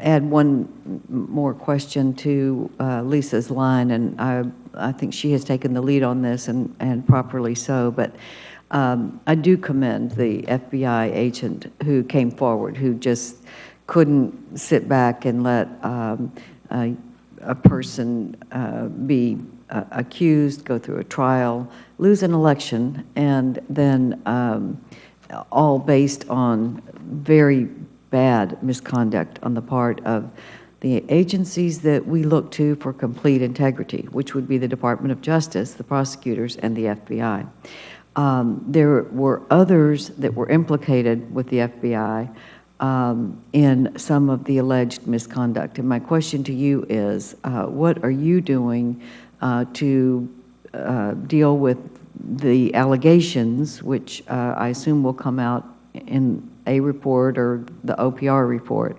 add one more question to Lisa's line, and I think she has taken the lead on this, and properly so, but I do commend the FBI agent who came forward, who just couldn't sit back and let a person be accused, go through a trial, lose an election, and then all based on very bad misconduct on the part of the agencies that we look to for complete integrity, which would be the Department of Justice, the prosecutors, and the FBI. There were others that were implicated with the FBI in some of the alleged misconduct. And my question to you is, what are you doing to deal with the allegations, which I assume will come out in a report or the OPR report,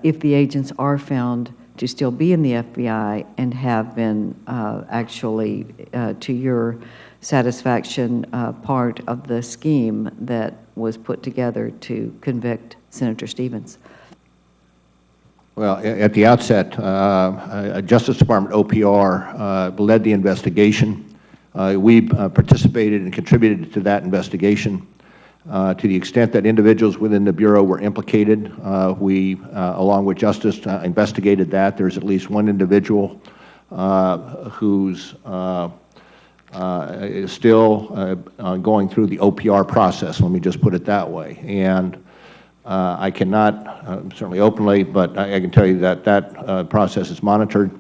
if the agents are found to still be in the FBI and have been actually, to your satisfaction, part of the scheme that was put together to convict Senator Stevens? Well, at the outset, Justice Department OPR led the investigation. We participated and contributed to that investigation. To the extent that individuals within the Bureau were implicated, we, along with Justice, investigated that. There's at least one individual who's is still going through the OPR process, let me just put it that way. And I cannot, certainly openly, but I can tell you that that process is monitored.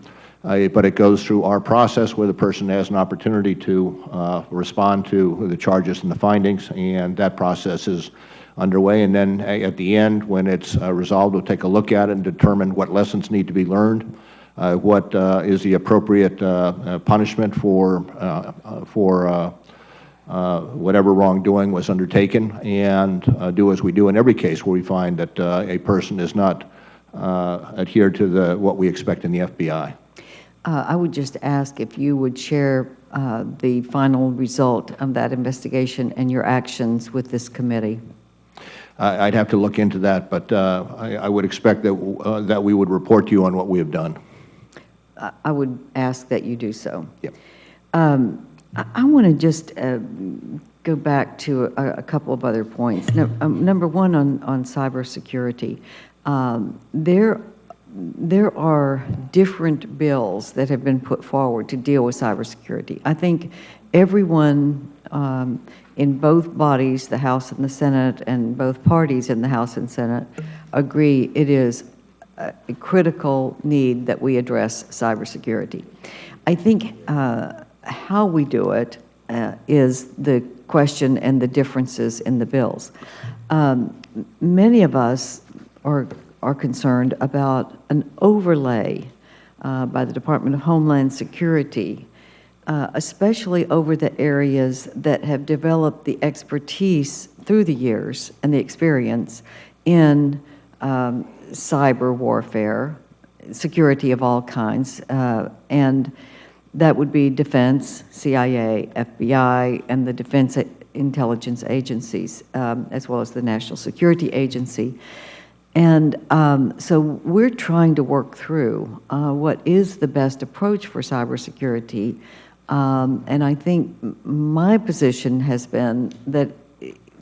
But it goes through our process where the person has an opportunity to respond to the charges and the findings, and that process is underway. And then at the end, when it's resolved, we'll take a look at it and determine what lessons need to be learned, what is the appropriate punishment for whatever wrongdoing was undertaken, and do as we do in every case where we find that a person is not adhered to what we expect in the FBI. I would just ask if you would share the final result of that investigation and your actions with this committee. I'd have to look into that, but I would expect that that we would report to you on what we have done. I would ask that you do so. Yep. I want to just go back to a couple of other points. Number one, on cybersecurity. There are different bills that have been put forward to deal with cybersecurity. I think everyone in both bodies, the House and the Senate, and both parties in the House and Senate, agree it is a critical need that we address cybersecurity. I think how we do it is the question and the differences in the bills. Many of us are concerned about an overlay by the Department of Homeland Security, especially over the areas that have developed the expertise through the years and the experience in cyber warfare, security of all kinds, and that would be defense, CIA, FBI, and the defense intelligence agencies, as well as the National Security Agency. And so we're trying to work through what is the best approach for cybersecurity. And I think my position has been that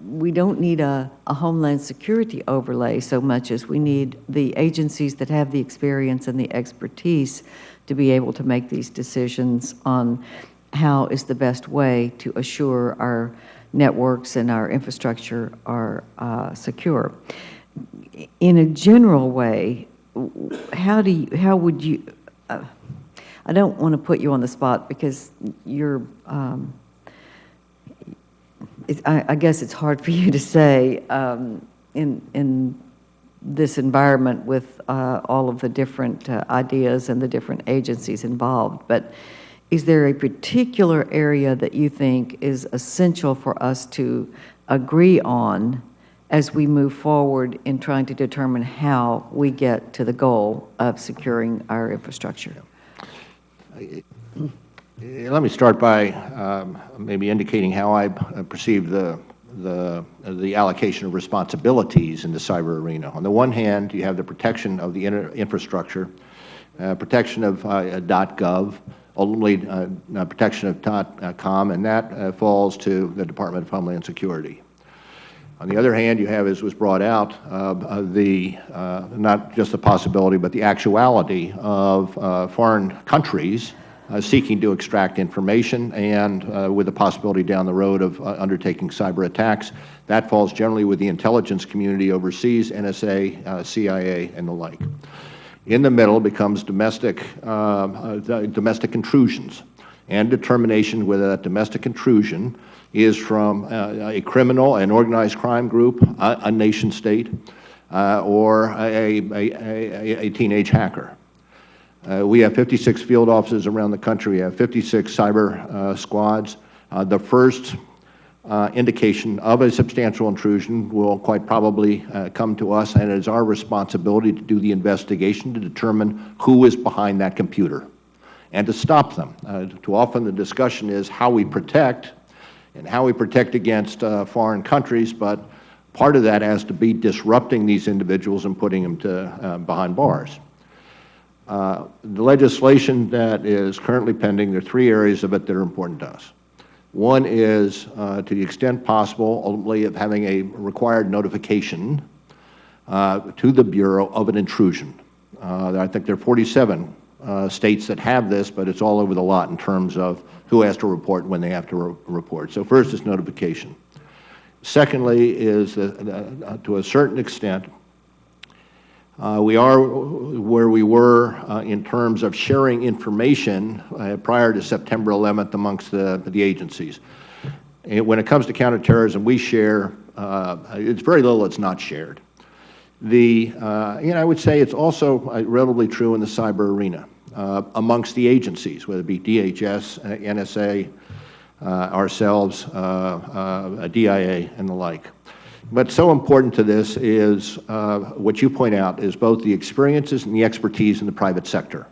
we don't need a Homeland Security overlay so much as we need the agencies that have the experience and the expertise to be able to make these decisions on how is the best way to assure our networks and our infrastructure are secure. In a general way, how would you, I don't want to put you on the spot because you're, I guess it's hard for you to say in this environment with all of the different ideas and the different agencies involved, but is there a particular area that you think is essential for us to agree on as we move forward in trying to determine how we get to the goal of securing our infrastructure? Let me start by maybe indicating how I perceive the the allocation of responsibilities in the cyber arena. On the one hand, you have the protection of the infrastructure, protection of .gov, ultimately protection of .com, and that falls to the Department of Homeland Security. On the other hand, you have, as was brought out, not just the possibility, but the actuality of foreign countries seeking to extract information, and with the possibility down the road of undertaking cyber attacks. That falls generally with the intelligence community overseas, NSA, CIA, and the like. In the middle becomes domestic intrusions, and determination whether that domestic intrusion is from a criminal, an organized crime group, a nation state, or a teenage hacker. We have 56 field offices around the country. We have 56 cyber squads. The first indication of a substantial intrusion will quite probably come to us, and it is our responsibility to do the investigation to determine who is behind that computer and to stop them. Too often the discussion is how we protect and how we protect against foreign countries, but part of that has to be disrupting these individuals and putting them behind bars. The legislation that is currently pending, there are 3 areas of it that are important to us. One is, to the extent possible, ultimately of having a required notification to the Bureau of an intrusion. I think there are 47 states that have this, but it's all over the lot in terms of who has to report and when they have to report. So first is notification. Secondly is, to a certain extent, we are where we were in terms of sharing information prior to September 11th amongst the agencies. And when it comes to counterterrorism, we share, it's very little that's not shared. I would say it's also relatively true in the cyber arena amongst the agencies, whether it be DHS, NSA, ourselves, DIA, and the like. But so important to this is what you point out is both the experiences and the expertise in the private sector.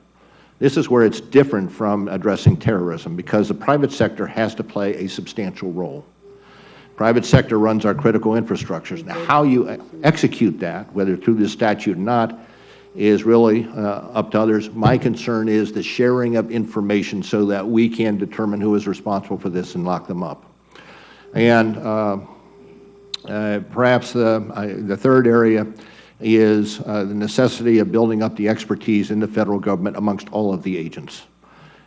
This is where it's different from addressing terrorism, because the private sector has to play a substantial role. Private sector runs our critical infrastructures. Now, how you execute that, whether through this statute or not, is really up to others. My concern is the sharing of information so that we can determine who is responsible for this and lock them up. And perhaps the third area is the necessity of building up the expertise in the Federal Government amongst all of the agents,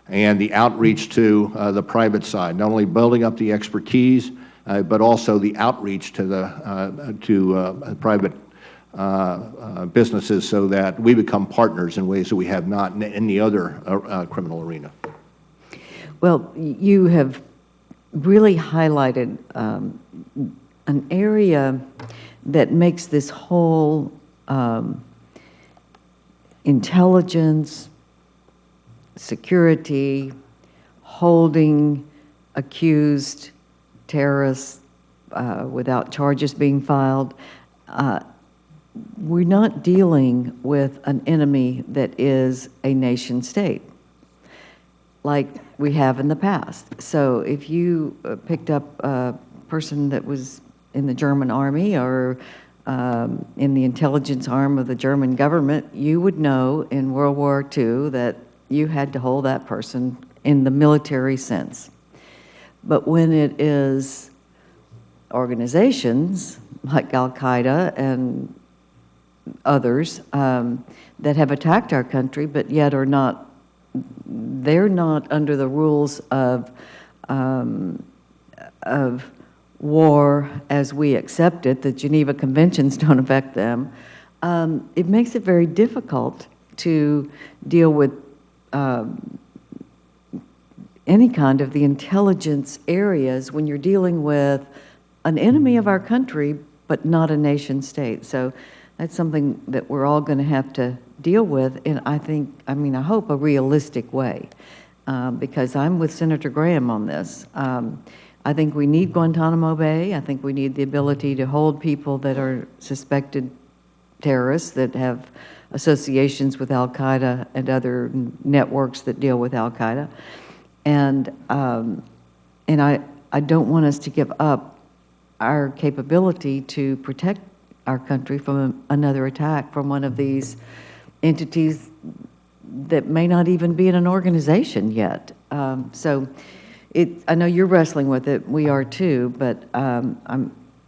and the outreach to the private side, not only building up the expertise, but also the outreach to the private businesses so that we become partners in ways that we have not in any other criminal arena. Well, you have really highlighted an area that makes this whole intelligence, security, holding accused terrorists without charges being filed. We're not dealing with an enemy that is a nation state like we have in the past. So if you picked up a person that was in the German army or in the intelligence arm of the German government, you would know in World War II that you had to hold that person in the military sense. But when it is organizations like Al-Qaeda and others that have attacked our country, but yet are not, they're not under the rules of war as we accept it. The Geneva Conventions don't affect them. It makes it very difficult to deal with any kind of the intelligence areas when you're dealing with an enemy of our country, but not a nation state. So that's something that we're all going to have to deal with in, I hope, a realistic way, because I'm with Senator Graham on this. I think we need Guantanamo Bay. I think we need the ability to hold people that are suspected terrorists that have associations with Al-Qaeda and other networks that deal with Al-Qaeda. And I don't want us to give up our capability to protect our country from another attack from one of these entities that may not even be in an organization yet. So I know you're wrestling with it. We are too, but I'm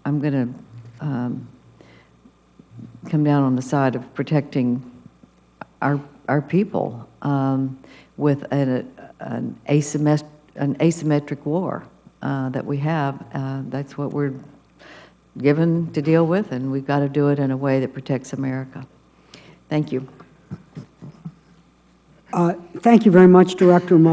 going to come down on the side of protecting our people with an asymmetric war that we have. That's what we're given to deal with, and we've got to do it in a way that protects America. Thank you. Thank you very much, Director Mueller.